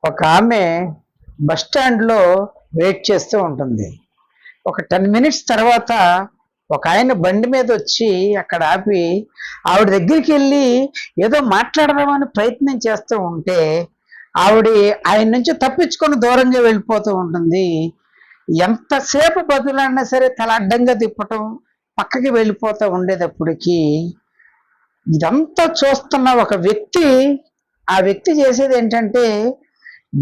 ఒక ఆమె బస్ స్టాండ్లో వెయిట్ చేస్తూ ఉంటుంది. ఒక 10 మినిట్స్ తర్వాత ఒక ఆయన బండి మీద వచ్చి అక్కడ ఆపి ఆవిడ దగ్గరికి వెళ్ళి ఏదో మాట్లాడదామని ప్రయత్నం చేస్తూ ఉంటే ఆవిడ ఆయన నుంచి తప్పించుకొని దూరంగా వెళ్ళిపోతూ ఉంటుంది. ఎంతసేపు బదులన్నా సరే తల అడ్డంగా తిప్పటం, పక్కకి వెళ్ళిపోతూ ఉండేటప్పటికి ఇదంతా చూస్తున్న ఒక వ్యక్తి, ఆ వ్యక్తి చేసేది ఏంటంటే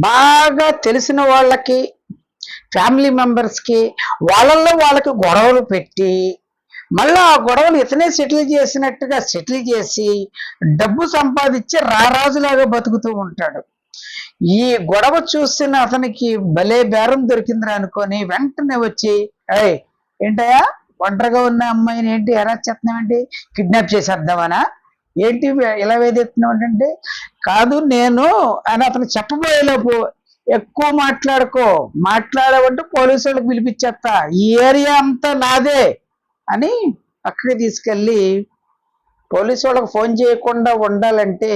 బాగా తెలిసిన వాళ్ళకి, ఫ్యామిలీ మెంబర్స్కి వాళ్ళల్లో వాళ్ళకి గొడవలు పెట్టి మళ్ళీ ఆ గొడవలు ఇతనే సెటిల్ చేసినట్టుగా సెటిల్ చేసి డబ్బు సంపాదించి రారాజులాగా బతుకుతూ ఉంటాడు. ఈ గొడవ చూసిన అతనికి భలే బేరం దొరికిందిరా అనుకొని వెంటనే వచ్చి, ఏయ్ ఏంటయ్యా ఒంటరిగా ఉన్న అమ్మాయిని ఏంటి ఎలా చేస్తున్నావు, ఏంటి కిడ్నాప్ చేసేద్దామనా, ఏంటి ఇలా వేదెత్తున్నావు అంటే, కాదు నేను అని అతను చెప్పబోయేలోపు, ఎక్కువ మాట్లాడవంటే పోలీసు వాళ్ళకి పిలిపించేస్తా, ఈ ఏరియా అంతా నాదే అని అక్కడికి తీసుకెళ్ళి పోలీసు వాళ్ళకి ఫోన్ చేయకుండా ఉండాలంటే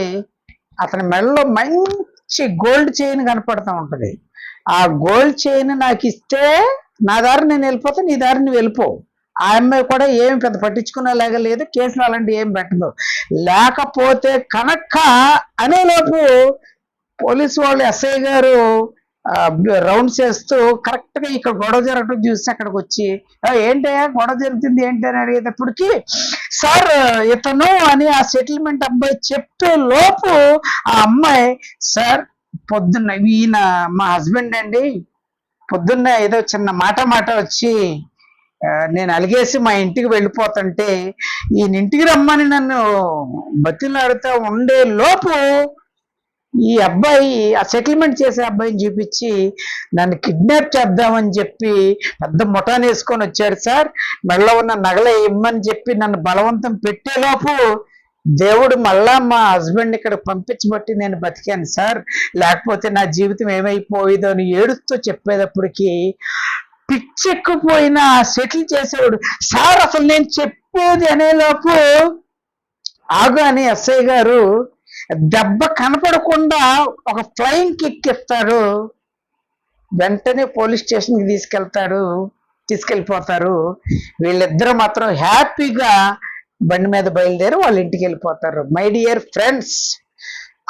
అతని మెడలో మంచి గోల్డ్ చైన్ కనపడుతూ ఉంటుంది. ఆ గోల్డ్ చైన్ నాకు ఇస్తే నా దారి నేను వెళ్ళిపోతే, నీ దారి నువ్వు వెళ్ళిపో. ఆ అమ్మాయి కూడా ఏమి పెద్ద పట్టించుకునేలాగా లేదు, కేసులు అలాంటివి ఏం పెట్టదు. లేకపోతే కనుక అనేలోపు పోలీసు వాళ్ళు ఎస్ఐ గారు రౌండ్స్ చేస్తూ కరెక్ట్గా ఇక్కడ గొడవ జరగటం చూసి అక్కడికి వచ్చి, ఏంటయ్యా గొడవ జరుగుతుంది ఏంటి అని అడిగేటప్పటికి, సార్ ఇతను అని ఆ సెటిల్మెంట్ అబ్బాయి చెప్పే లోపు ఆ అమ్మాయి, సార్ పొద్దున్న ఈయన మా హస్బెండ్ అండి, పొద్దున్న ఏదో చిన్న మాట వచ్చి నేను అలిగేసి మా ఇంటికి వెళ్ళిపోతుంటే ఈయన ఇంటికి రమ్మని నన్ను బతిలాడుతూ ఉండే లోపు ఈ అబ్బాయి, ఆ సెటిల్మెంట్ చేసే అబ్బాయిని చూపించి నన్ను కిడ్నాప్ చేద్దామని చెప్పి పెద్ద ముఠాన్ని వేసుకొని వచ్చాడు సార్, మెడలో ఉన్న నగలే ఇమ్మని చెప్పి నన్ను బలవంతం పెట్టేలోపు దేవుడు మళ్ళా మా హస్బెండ్ ఇక్కడ పంపించబట్టి నేను బతికాను సార్, లేకపోతే నా జీవితం ఏమైపోయేదో అని ఏడుస్తూ చెప్పేటప్పటికి పిచ్చెక్కిపోయిన సెటిల్ చేసేవాడు, సార్ అసలు నేను చెప్పేది అనేలోపు ఆగు అని ఎస్ఐ గారు దెబ్బ కనపడకుండా ఒక ఫ్లయింగ్ కిక్ ఇస్తాడు. వెంటనే పోలీస్ స్టేషన్కి తీసుకెళ్ళిపోతారు. వీళ్ళిద్దరూ మాత్రం హ్యాపీగా బండి మీద బయలుదేరి వాళ్ళ ఇంటికి వెళ్ళిపోతారు. మై డియర్ ఫ్రెండ్స్,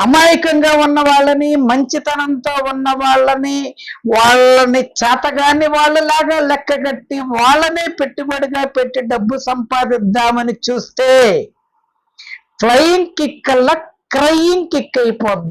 అమాయకంగా ఉన్న వాళ్ళని, మంచితనంతో ఉన్న వాళ్ళని చేతగాని వాళ్ళలాగా లెక్కగట్టి వాళ్ళనే పెట్టుబడిగా పెట్టి డబ్బు సంపాదిద్దామని చూస్తే ఫ్లయింగ్ కిక్ కల్లా క్రయింగ్ కిక్ అయిపోద్ది.